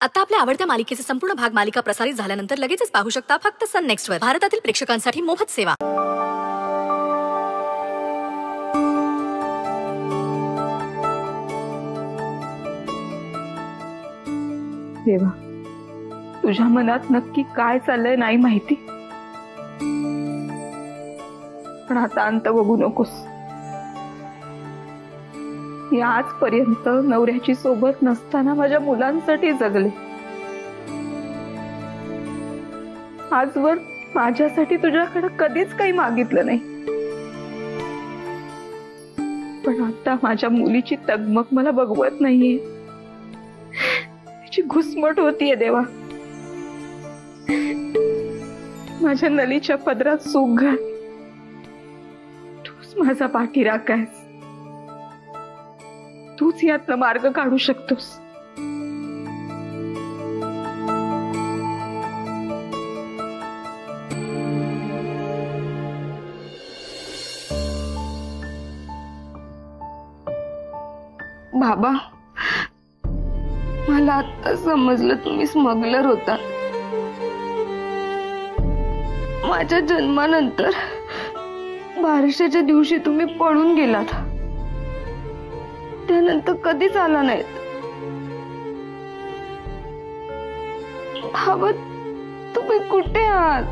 आता आपल्या आवडत्या मालिकेचे संपूर्ण भाग मालिका प्रसारित झाल्यानंतर लगेचच पाहू शकता फक्त सन नेक्स्ट वर. भारतातील प्रेक्षकांसाठी मोफत सेवा. देवा, तुझ्या मनात नक्की काय चाललंय नाही माहिती, पण आता अंत बघू नकोस. मी आजपर्यंत नवऱ्याची सोबत नसताना माझ्या मुलांसाठी जगले. आजवर माझ्यासाठी तुझ्याकडे कधीच काही मागितलं नाही, पण आता माझ्या मुलीची तगमग मला बघवत नाहीये. तिची घुसमट होतीये देवा. माझ्या नलीच्या पदरात सूग घाल. तूच माझा पाठीराख आहेस. तूच यातला मार्ग काढू शकतोस. बाबा, मला आता समजलं तुम्ही स्मगलर होता. माझ्या जन्मानंतर बारशाच्या दिवशी तुम्ही पळून गेलात. त्यानंतर कधीच आला नाहीत. बाबा, तुम्ही कुठे आहात?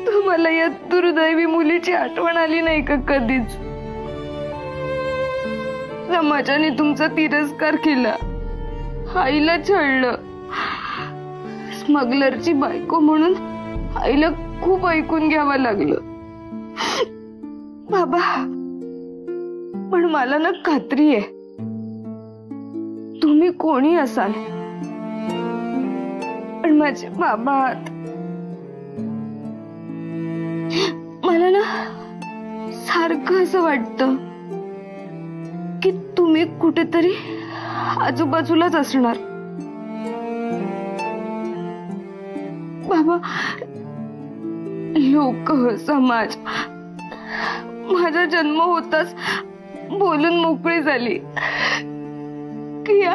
तुम्हाला या दुर्दैवी मुलीची आठवण आली नाही का कधीच? समाजाने तुमचा तिरस्कार केला, आईला छळलं. स्मगलरची बायको म्हणून आईला खूप ऐकून घ्यावं लागलं. बाबा, पण मला ना खात्री आहे, तुम्ही कोणी असाल पण माझे बाबा आहात. मला ना सारखं असं वाटतं की तुम्ही कुठेतरी आजूबाजूलाच असणार. बाबा, लोक, समाज माझा जन्म होताच बोलून मोकळी झाली की या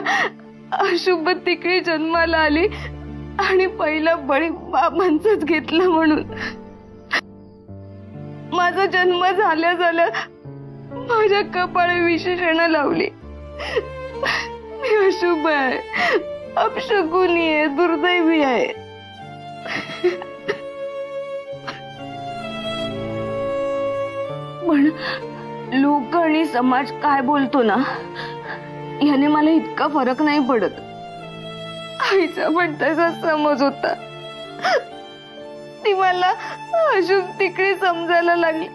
अशुभ तिकडे जन्माला आली आणि पहिला बळी बाबांचाच घेतला म्हणून. माझा जन्म झाल्या झाल्या माझ्या कपाळी विशेषणं लावली. मी अशुभ आहे, अपशकुनी आहे, दुर्दैवी आहे. पण लोक आणि समाज काय बोलतो ना, याने मला इतका फरक नाही पडत. आईचा पण तसा समज होता. ती मला अशुभ तिकडे समजायला लागली.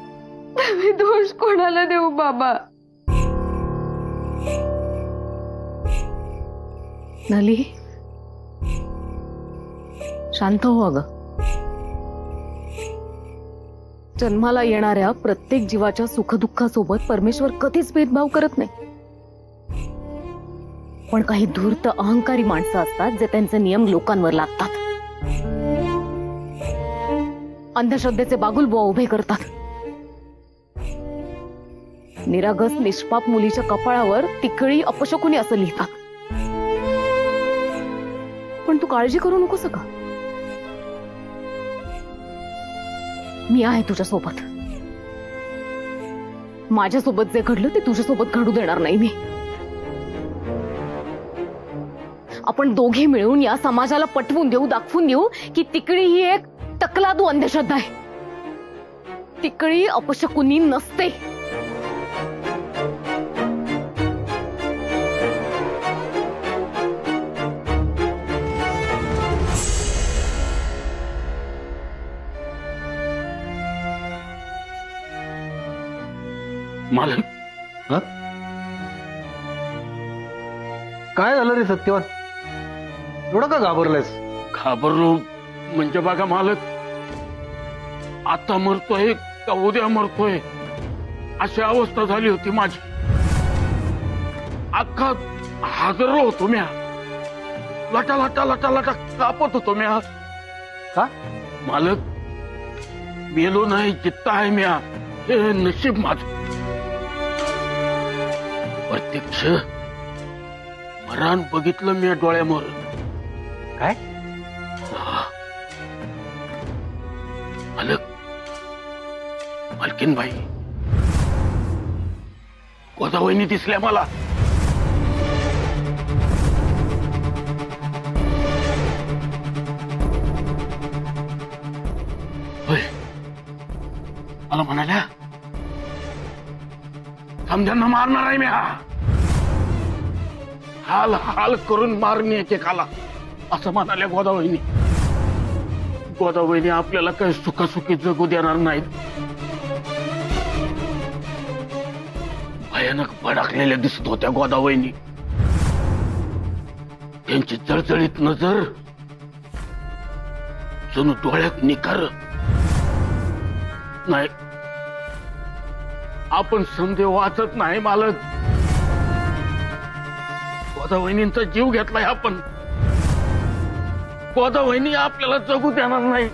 मी दोष कोणाला देऊ बाबा? नली, शांत हो. अगं, जन्माला येणाऱ्या प्रत्येक जीवाच्या सुखदुःखासोबत परमेश्वर कधीच भेदभाव करत नाही. पण काही धूर्त अहंकारी माणसं असतात जे त्यांचे नियम लोकांवर लादतात, अंधश्रद्धेचे बागुलबुवा उभे करतात. निरागस निष्पाप मुलीच्या कपाळावर तिकळी अपशकुनी असं लिहितात. पण तू काळजी करू नकोस का? मी आहे तुझ्या सोबत. माझ्यासोबत जे घडलं ते तुझ्यासोबत घडू देणार नाही मी. आपण दोघे मिळून या समाजाला पटवून देऊ, दाखवून देऊ की तिकडी ही एक तकलादू अंधश्रद्धा आहे. तिकडी अपशकुनी नसते. मालक, काय झालं रे सत्यवान? एवढं का घाबरलायस? घाबरलो म्हणजे बघा मालक, आता मरतोय का उद्या मरतोय अशी अवस्था झाली होती माझी. अख्खा हादरलो होतो म्या. लटा लटा लटा लटा कापत होतो म्या. का मालक? मेलो नाही, जित्ता आहे म्या. हे नशीब माझं. प्रत्यक्ष मरण बघितलं मी डोळ्यामोर. काय? मालक, मालकीनबाई, गोदावहिनी दिसल्या मला. होय, मला म्हणाल्या समजांना मारणार आहे मी. हाल हाल करून मारणी एकेकाला, असं म्हणाल्या गोदावहिनी. गोदावहिनी आपल्याला काही सुखासुखी जगू देणार नाहीत. भयानक भडकलेल्या दिसत होत्या गोदावहिनी. त्यांची जळजळीत नजर जणू डोळ्यात निकार. नाही, आपण समजे वाचत नाही मालक. गोदावहिनींचा जीव घेतलाय आपण. गोदावहिनी आपल्याला जगू देणार नाही.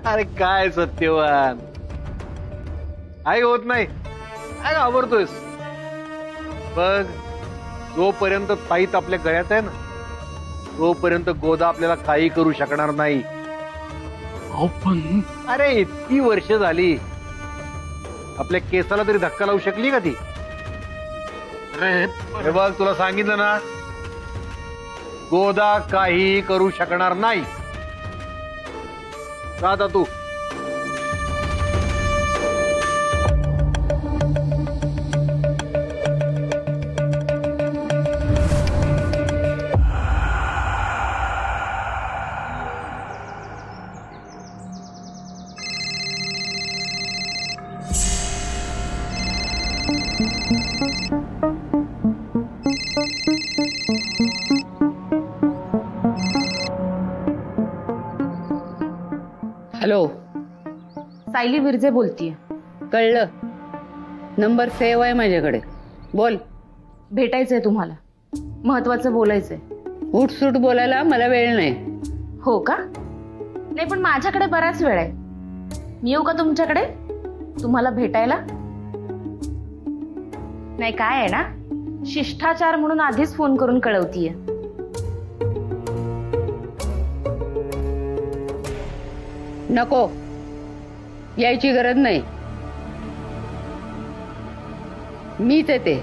अरे काय सत्यवान, आई होत नाही, काय घाबरतोयस? बघ, जोपर्यंत ताईत आपल्या गळ्यात आहे ना, तोपर्यंत गोदा आपल्याला काही करू शकणार नाही. पण अरे इतकी वर्ष झाली, आपल्या केसाला तरी धक्का लावू शकली का ती? हे बघ, तुला सांगितलं ना, गोदा काही करू शकणार नाही. जा आता तू. हॅलो, सायली विरजे बोलतीये. कळलं. नंबर सेव्ह आहे माझ्याकडे. बोल. भेटायचंय तुम्हाला, महत्वाचं बोलायचंय. उठसूट बोलायला मला वेळ नाही. हो का? नाही, पण माझ्याकडे बराच वेळ आहे. मी येऊ का तुमच्याकडे तुम्हाला भेटायला? नाही, काय आहे ना, शिष्टाचार म्हणून आधीच फोन करून कळवतीये. नको, यायची गरज नाही. मीच येते.